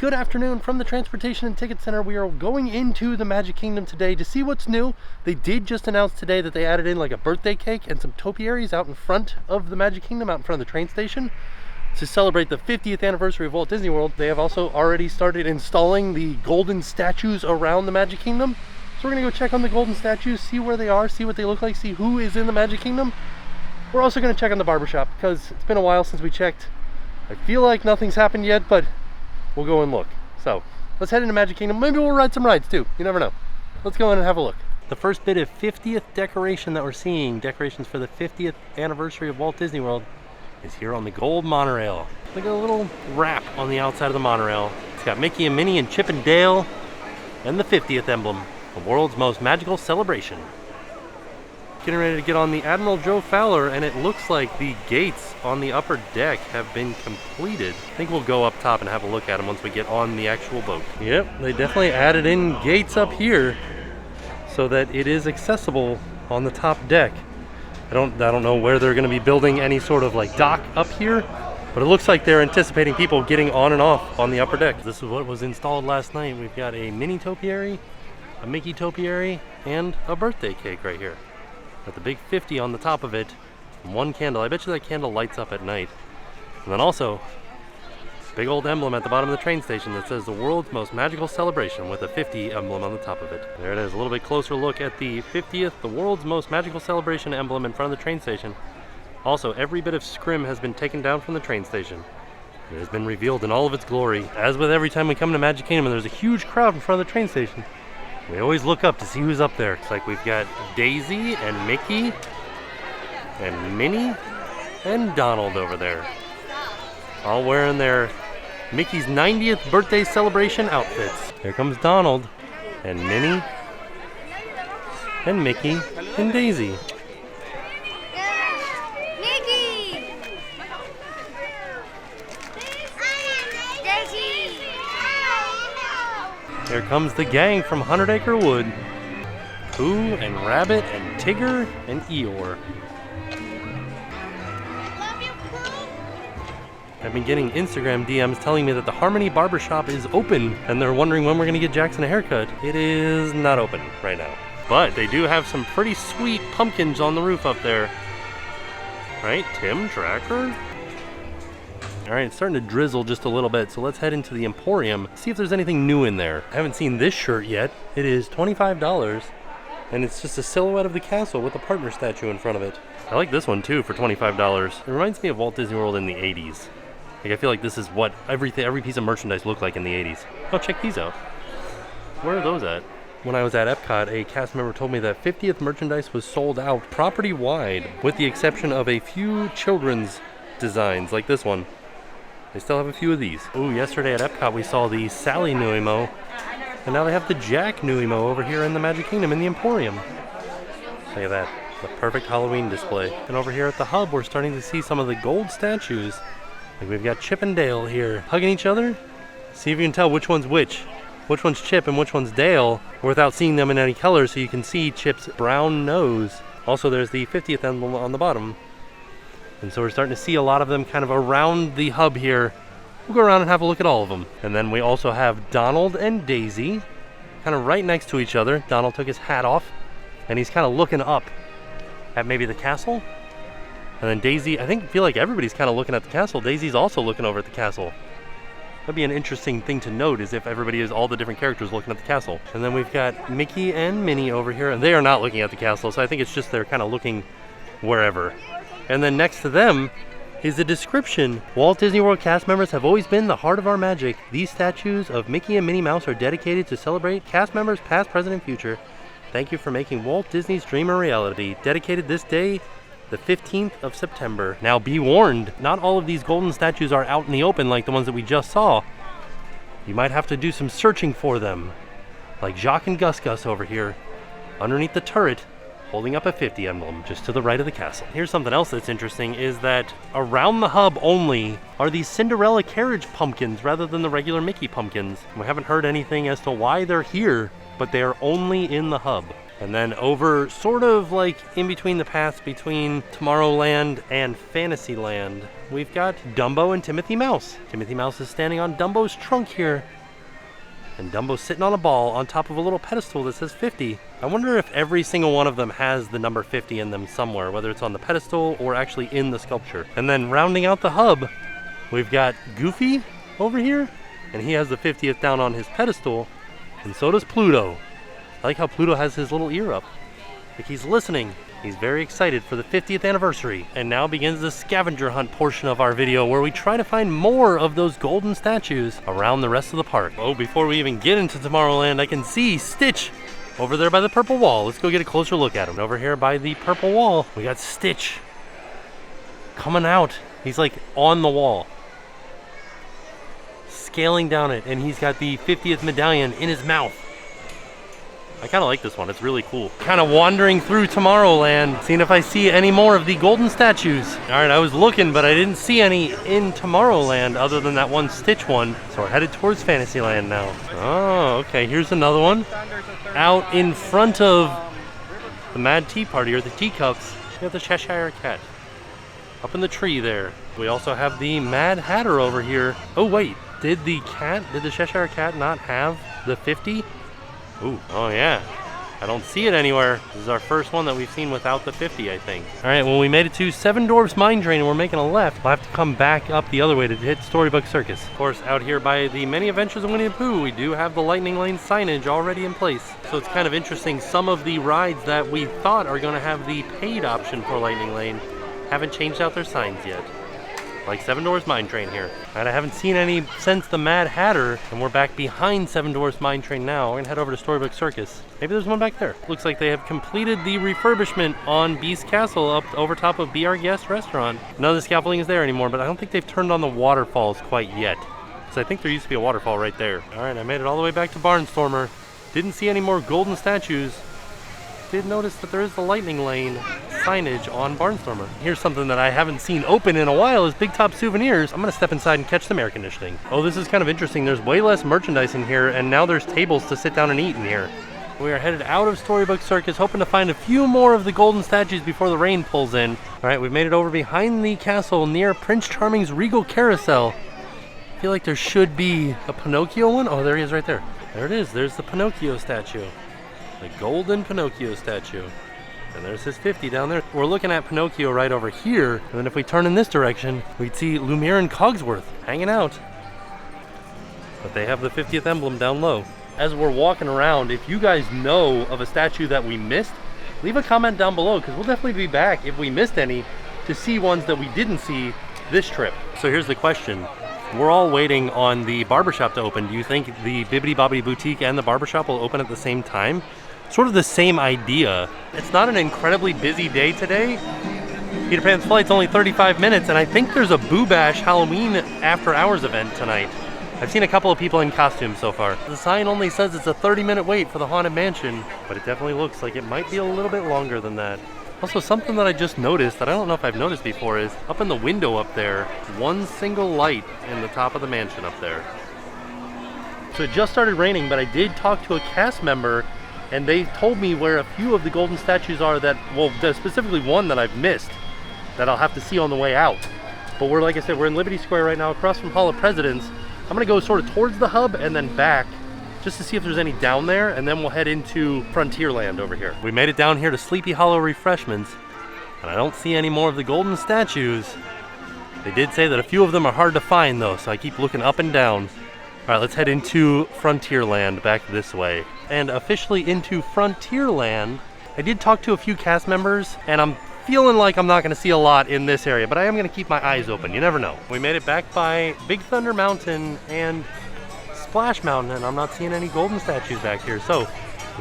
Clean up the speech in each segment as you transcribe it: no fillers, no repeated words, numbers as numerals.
good afternoon from the Transportation and Ticket Center. We are going into the Magic Kingdom today to see what's new. They did just announce today that they added in like a birthday cake and some topiaries out in front of the Magic Kingdom, out in front of the train station, to celebrate the 50th anniversary of Walt Disney World. They have also already started installing the golden statues around the Magic Kingdom. So we're gonna go check on the golden statues, see where they are, see what they look like, see who is in the Magic Kingdom. We're also gonna check on the barbershop because it's been a while since we checked. I feel like nothing's happened yet, but we'll go and look. So let's head into Magic Kingdom. Maybe we'll ride some rides too. You never know. Let's go in and have a look. The first bit of 50th decoration that we're seeing, decorations for the 50th anniversary of Walt Disney World, is here on the gold monorail. Look at a little wrap on the outside of the monorail. It's got Mickey and Minnie and Chip and Dale and the 50th emblem, the world's most magical celebration. Getting ready to get on the Admiral Joe Fowler, and it looks like the gates on the upper deck have been completed. I think we'll go up top and have a look at them once we get on the actual boat. Yep, they definitely added in gates up here so that it is accessible on the top deck. I don't know where they're going to be building any sort of like dock up here, but it looks like they're anticipating people getting on and off on the upper deck. This is what was installed last night. We've got a mini topiary, a Mickey topiary, and a birthday cake right here. Got the big 50 on the top of it, and one candle. I bet you that candle lights up at night. And then also, big old emblem at the bottom of the train station that says the world's most magical celebration with a 50 emblem on the top of it. There it is, a little bit closer look at the 50th, the world's most magical celebration emblem in front of the train station. Also, every bit of scrim has been taken down from the train station. It has been revealed in all of its glory. As with every time we come to Magic Kingdom and there's a huge crowd in front of the train station, we always look up to see who's up there. It's like we've got Daisy and Mickey and Minnie and Donald over there, all wearing their Mickey's 90th birthday celebration outfits. Here comes Donald and Minnie and Mickey and Daisy. Here comes the gang from 100 Acre Wood. Pooh and Rabbit and Tigger and Eeyore. I've been getting Instagram DMs telling me that the Harmony Barbershop is open, and they're wondering when we're gonna get Jackson a haircut. It is not open right now, but they do have some pretty sweet pumpkins on the roof up there. Right, TheTimTracker? All right, it's starting to drizzle just a little bit, so let's head into the Emporium, see if there's anything new in there. I haven't seen this shirt yet. It is $25, and it's just a silhouette of the castle with a partner statue in front of it. I like this one too for $25. It reminds me of Walt Disney World in the 80s. Like, I feel like this is what every piece of merchandise looked like in the 80s. Oh, check these out. Where are those at? When I was at Epcot, a cast member told me that 50th merchandise was sold out property-wide, with the exception of a few children's designs, like this one. They still have a few of these. Ooh, yesterday at Epcot we saw the Sally Nuimo, and now they have the Jack Nuimo over here in the Magic Kingdom in the Emporium. Look at that, the perfect Halloween display. And over here at the Hub we're starting to see some of the gold statues. Like, we've got Chip and Dale here hugging each other. See if you can tell which one's which one's Chip and which one's Dale, without seeing them in any color, so you can see Chip's brown nose. Also, there's the 50th emblem on the bottom. And so we're starting to see a lot of them kind of around the hub here. We'll go around and have a look at all of them. And then we also have Donald and Daisy kind of right next to each other. Donald took his hat off and he's kind of looking up at maybe the castle. And then Daisy, I feel like everybody's kind of looking at the castle. Daisy's also looking over at the castle. That'd be an interesting thing to note, is if everybody is, all the different characters looking at the castle. And then we've got Mickey and Minnie over here, and they are not looking at the castle, so I think it's just they're kind of looking wherever. And then next to them is a description. Walt Disney World cast members have always been the heart of our magic. These statues of Mickey and Minnie Mouse are dedicated to celebrate cast members past, present, and future. Thank you for making Walt Disney's dream a reality. Dedicated this day, the 15th of September. Now be warned, not all of these golden statues are out in the open like the ones that we just saw. You might have to do some searching for them. Like Jacques and Gus Gus over here, underneath the turret, holding up a 50 emblem just to the right of the castle. Here's something else that's interesting, is that around the hub only are these Cinderella carriage pumpkins rather than the regular Mickey pumpkins. We haven't heard anything as to why they're here, but they are only in the hub. And then over sort of like in between the paths between Tomorrowland and Fantasyland, we've got Dumbo and Timothy Mouse. Timothy Mouse is standing on Dumbo's trunk here. And Dumbo's sitting on a ball on top of a little pedestal that says 50. I wonder if every single one of them has the number 50 in them somewhere, whether it's on the pedestal or actually in the sculpture. And then rounding out the hub, we've got Goofy over here, and he has the 50th down on his pedestal, and so does Pluto. I like how Pluto has his little ear up, like he's listening. He's very excited for the 50th anniversary. And now begins the scavenger hunt portion of our video, where we try to find more of those golden statues around the rest of the park. Oh, before we even get into Tomorrowland, I can see Stitch over there by the purple wall. Let's go get a closer look at him. Over here by the purple wall, we got Stitch coming out. He's like on the wall, scaling down it, and he's got the 50th medallion in his mouth. I kind of like this one, it's really cool. Kind of wandering through Tomorrowland, seeing if I see any more of the golden statues. All right, I was looking, but I didn't see any in Tomorrowland other than that one Stitch one. So we're headed towards Fantasyland now. Oh, okay, here's another one. Out in front of the Mad Tea Party, or the Teacups, we have the Cheshire Cat. Up in the tree there. We also have the Mad Hatter over here. Oh wait, did the Cheshire Cat not have the 50? Ooh, oh yeah. I don't see it anywhere. This is our first one that we've seen without the 50, I think. All right, well, we made it to Seven Dwarfs Mine Train and we're making a left. We'll have to come back up the other way to hit Storybook Circus. Of course, out here by the Many Adventures of Winnie the Pooh, we do have the Lightning Lane signage already in place. So it's kind of interesting. Some of the rides that we thought are going to have the paid option for Lightning Lane haven't changed out their signs yet. Like Seven Dwarfs Mine Train here. And I haven't seen any since the Mad Hatter, and we're back behind Seven Dwarfs Mine Train now. We're gonna head over to Storybook Circus. Maybe there's one back there. Looks like they have completed the refurbishment on Beast Castle up over top of Be Our Guest restaurant. None of the scaffolding is there anymore, but I don't think they've turned on the waterfalls quite yet. Because I think there used to be a waterfall right there. All right, I made it all the way back to Barnstormer. Didn't see any more golden statues. Did notice that there is the Lightning Lane signage on Barnstormer. Here's something that I haven't seen open in a while, is Big Top Souvenirs. I'm gonna step inside and catch some air conditioning. Oh, this is kind of interesting. There's way less merchandise in here, and now there's tables to sit down and eat in here. We are headed out of Storybook Circus, hoping to find a few more of the golden statues before the rain pulls in. All right, we've made it over behind the castle near Prince Charming's Regal Carousel. I feel like there should be a Pinocchio one. Oh, there he is right there. There it is, there's the Pinocchio statue. The golden Pinocchio statue. And there's his 50 down there. We're looking at Pinocchio right over here. And then if we turn in this direction, we'd see Lumiere and Cogsworth hanging out. But they have the 50th emblem down low. As we're walking around, if you guys know of a statue that we missed, leave a comment down below, because we'll definitely be back if we missed any to see ones that we didn't see this trip. So here's the question. We're all waiting on the barbershop to open. Do you think the Bibbidi Bobbidi Boutique and the barbershop will open at the same time? Sort of the same idea. It's not an incredibly busy day today. Peter Pan's flight's only 35 minutes, and I think there's a Boo Bash Halloween after hours event tonight. I've seen a couple of people in costume so far. The sign only says it's a 30-minute wait for the Haunted Mansion, but it definitely looks like it might be a little bit longer than that. Also, something that I just noticed that I don't know if I've noticed before is up in the window up there, one single light in the top of the mansion up there. So it just started raining, but I did talk to a cast member, and they told me where a few of the golden statues are that, well, there's specifically one that I've missed that I'll have to see on the way out. But we're, like I said, we're in Liberty Square right now, across from Hall of Presidents. I'm gonna go sort of towards the hub and then back, just to see if there's any down there, and then we'll head into Frontierland over here. We made it down here to Sleepy Hollow Refreshments, and I don't see any more of the golden statues. They did say that a few of them are hard to find though, so I keep looking up and down. All right, let's head into Frontierland back this way. And officially into Frontierland, I did talk to a few cast members, and I'm feeling like I'm not gonna see a lot in this area, but I am gonna keep my eyes open, you never know. We made it back by Big Thunder Mountain and Splash Mountain, and I'm not seeing any golden statues back here, so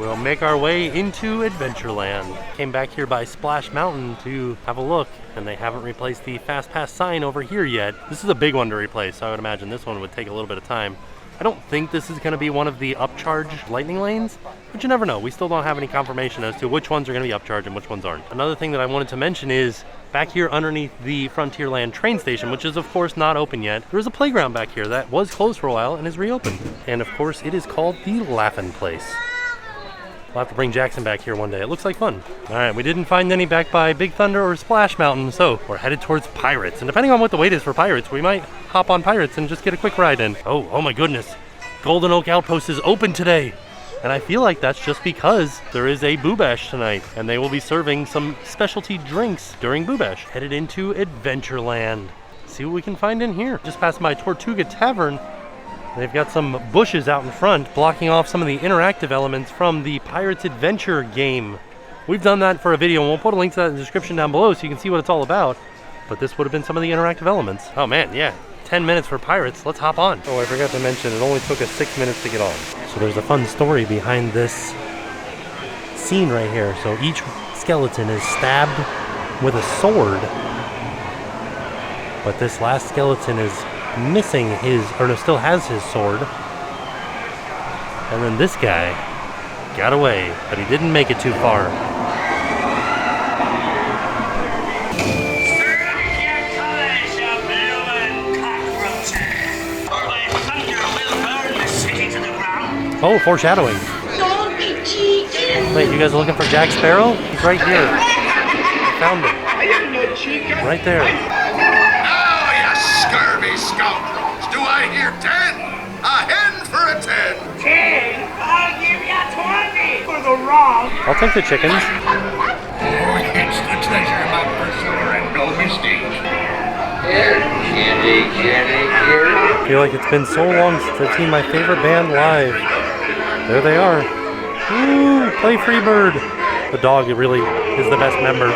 we'll make our way into Adventureland. Came back here by Splash Mountain to have a look, and they haven't replaced the Fast Pass sign over here yet. This is a big one to replace, so I would imagine this one would take a little bit of time. I don't think this is going to be one of the upcharge lightning lanes, but you never know. We still don't have any confirmation as to which ones are going to be upcharge and which ones aren't. Another thing that I wanted to mention is back here underneath the Frontierland train station, which is of course not open yet, there is a playground back here that was closed for a while and is reopened. And of course it is called the Laugh-In Place. We'll have to bring Jackson back here one day. It looks like fun. All right, we didn't find any back by Big Thunder or Splash Mountain, so we're headed towards Pirates. And depending on what the wait is for Pirates, we might hop on Pirates and just get a quick ride in. Oh my goodness. Golden Oak Outpost is open today. And I feel like that's just because there is a Boo Bash tonight, and they will be serving some specialty drinks during Boo Bash. Headed into Adventureland. See what we can find in here. Just past my Tortuga Tavern. They've got some bushes out in front blocking off some of the interactive elements from the Pirates Adventure game. We've done that for a video, and we'll put a link to that in the description down below so you can see what it's all about. But this would have been some of the interactive elements. Oh man, yeah. 10 minutes for Pirates. Let's hop on. Oh, I forgot to mention, it only took us 6 minutes to get on. So there's a fun story behind this scene right here. So each skeleton is stabbed with a sword. But this last skeleton is missing his, or no, still has his sword. And then this guy got away, but he didn't make it too far. Oh, foreshadowing. Don't be cheating. Wait, you guys are looking for Jack Sparrow? He's right here. I found him. Right there. Oh, you scurvy scoundrels! Do I hear 10? A hen for a 10! 10? I'll give you 20 for the wrong. I'll take the chickens. Oh, it's the treasure map for sure, and no mistake. I feel like it's been so long since I've seen my favorite band live. There they are. Woo, play Freebird. The dog really is the best member.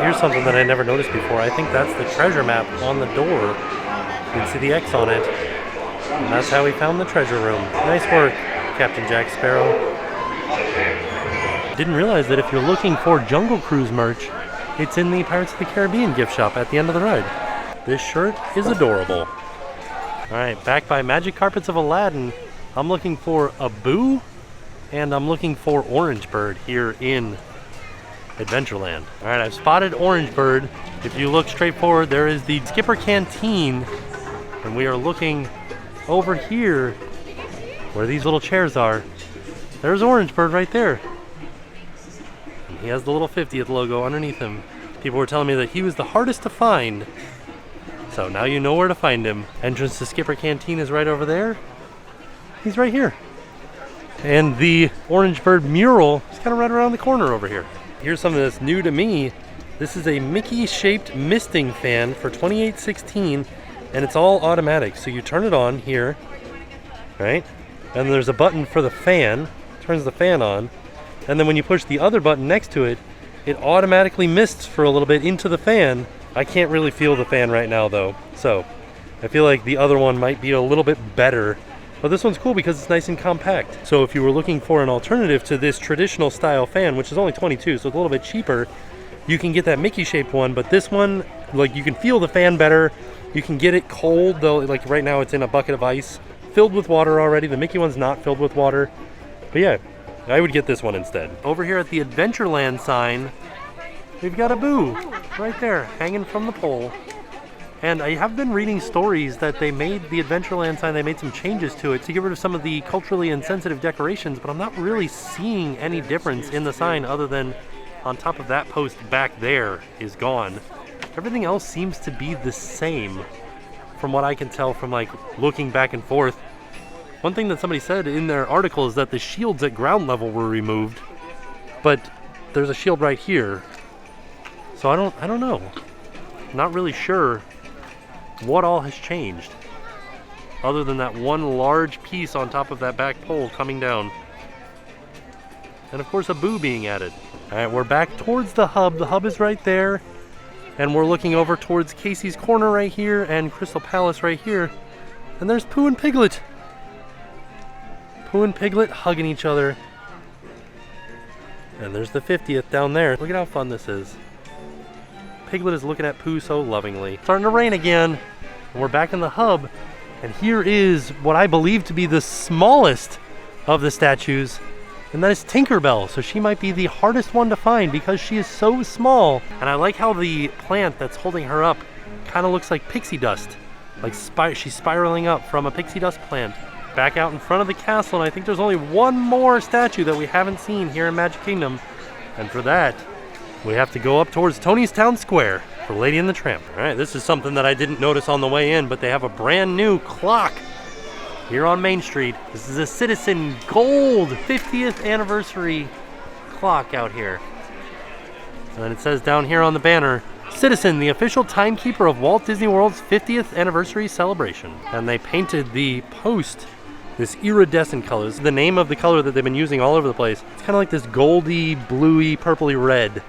Here's something that I never noticed before. I think that's the treasure map on the door. You can see the X on it. And that's how we found the treasure room. Nice work, Captain Jack Sparrow. Didn't realize that if you're looking for Jungle Cruise merch, it's in the Pirates of the Caribbean gift shop at the end of the ride. This shirt is adorable. Alright, back by Magic Carpets of Aladdin, I'm looking for a Boo, and I'm looking for Orange Bird here in Adventureland. Alright, I've spotted Orange Bird. If you look straight forward, there is the Skipper Canteen, and we are looking over here where these little chairs are. There's Orange Bird right there. And he has the little 50th logo underneath him. People were telling me that he was the hardest to find. So now you know where to find him. Entrance to Skipper Canteen is right over there. He's right here. And the Orange Bird mural is kind of right around the corner over here. Here's something that's new to me. This is a Mickey-shaped misting fan for $28.16, and it's all automatic. So you turn it on here, right? And there's a button for the fan. Turns the fan on, and then when you push the other button next to it, it automatically mists for a little bit into the fan. I can't really feel the fan right now though, so I feel like the other one might be a little bit better, but this one's cool because it's nice and compact. So if you were looking for an alternative to this traditional style fan, which is only $22, so it's a little bit cheaper, you can get that Mickey shaped one, but this one, like, you can feel the fan better. You can get it cold though, like right now it's in a bucket of ice filled with water already. The Mickey one's not filled with water. But yeah, I would get this one instead. Over here at the Adventureland sign, we've got a Boo right there, hanging from the pole. And I have been reading stories that they made the Adventureland sign, they made some changes to it to get rid of some of the culturally insensitive decorations, but I'm not really seeing any difference in the sign other than on top of that post back there is gone. Everything else seems to be the same from what I can tell from like looking back and forth. One thing that somebody said in their article is that the shields at ground level were removed, but there's a shield right here. So I don't know. Not really sure what all has changed other than that one large piece on top of that back pole coming down. And of course a Boo being added. All right, we're back towards the hub. The hub is right there. And we're looking over towards Casey's Corner right here and Crystal Palace right here. And there's Pooh and Piglet. Pooh and Piglet hugging each other. And there's the 50th down there. Look at how fun this is. Piglet is looking at Pooh so lovingly. It's starting to rain again. And we're back in the hub. And here is what I believe to be the smallest of the statues. And that is Tinkerbell. So she might be the hardest one to find because she is so small. And I like how the plant that's holding her up kind of looks like pixie dust. Like she's spiraling up from a pixie dust plant. Back out in front of the castle, and I think there's only one more statue that we haven't seen here in Magic Kingdom. And for that, we have to go up towards Tony's Town Square for Lady and the Tramp. All right, this is something that I didn't notice on the way in, but they have a brand new clock here on Main Street. This is a Citizen Gold 50th anniversary clock out here. And then it says down here on the banner, Citizen, the official timekeeper of Walt Disney World's 50th anniversary celebration. And they painted the post this iridescent color. This is the name of the color that they've been using all over the place. It's kind of like this goldy, bluey, purpley red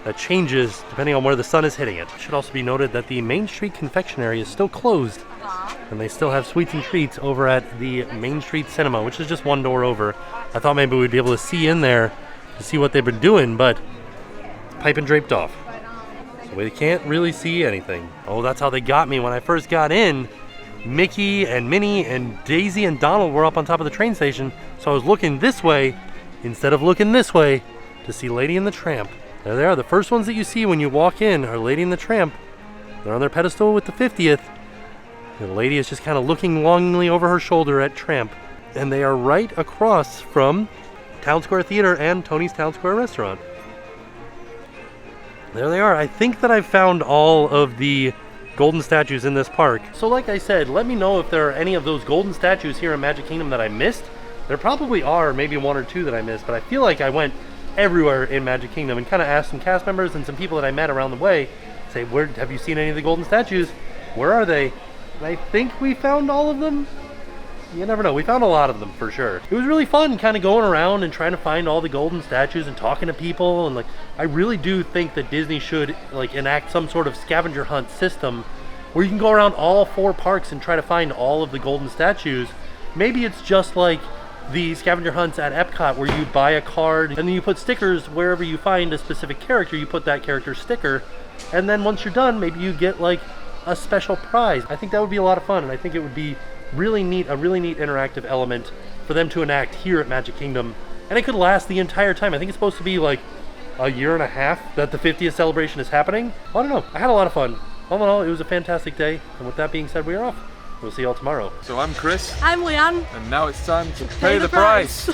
that changes depending on where the sun is hitting it. It should also be noted that the Main Street Confectionery is still closed, and they still have sweets and treats over at the Main Street Cinema, which is just one door over. I thought maybe we'd be able to see in there to see what they've been doing, but it's pipe and draped off. So we can't really see anything. Oh, that's how they got me when I first got in. Mickey and Minnie and Daisy and Donald were up on top of the train station, so I was looking this way instead of looking this way to see Lady and the Tramp. There they are. The first ones that you see when you walk in are Lady and the Tramp. They're on their pedestal with the 50th. The lady is just kind of looking longingly over her shoulder at Tramp. And they are right across from Town Square Theater and Tony's Town Square Restaurant. There they are. I think that I've found all of the golden statues in this park. So like I said, let me know if there are any of those golden statues here in Magic Kingdom that I missed. There probably are, maybe one or two that I missed, but I feel like I went everywhere in Magic Kingdom and kind of asked some cast members and some people that I met around the way, say, where have you seen any of the golden statues? Where are they? And I think we found all of them. You never know. We found a lot of them for sure. It was really fun kind of going around and trying to find all the golden statues and talking to people. And like, I really do think that Disney should like enact some sort of scavenger hunt system where you can go around all 4 parks and try to find all of the golden statues. Maybe it's just like the scavenger hunts at Epcot where you buy a card and then you put stickers wherever you find a specific character, you put that character's sticker. And then once you're done, maybe you get like a special prize. I think that would be a lot of fun, and I think it would be really neat, a really neat interactive element for them to enact here at Magic Kingdom. And it could last the entire time. I think it's supposed to be like a year and a half that the 50th celebration is happening. I don't know. I had a lot of fun. All in all, it was a fantastic day. And with that being said, we are off. We'll see y'all tomorrow. So I'm Chris. I'm Leanne. And now it's time to pay the price.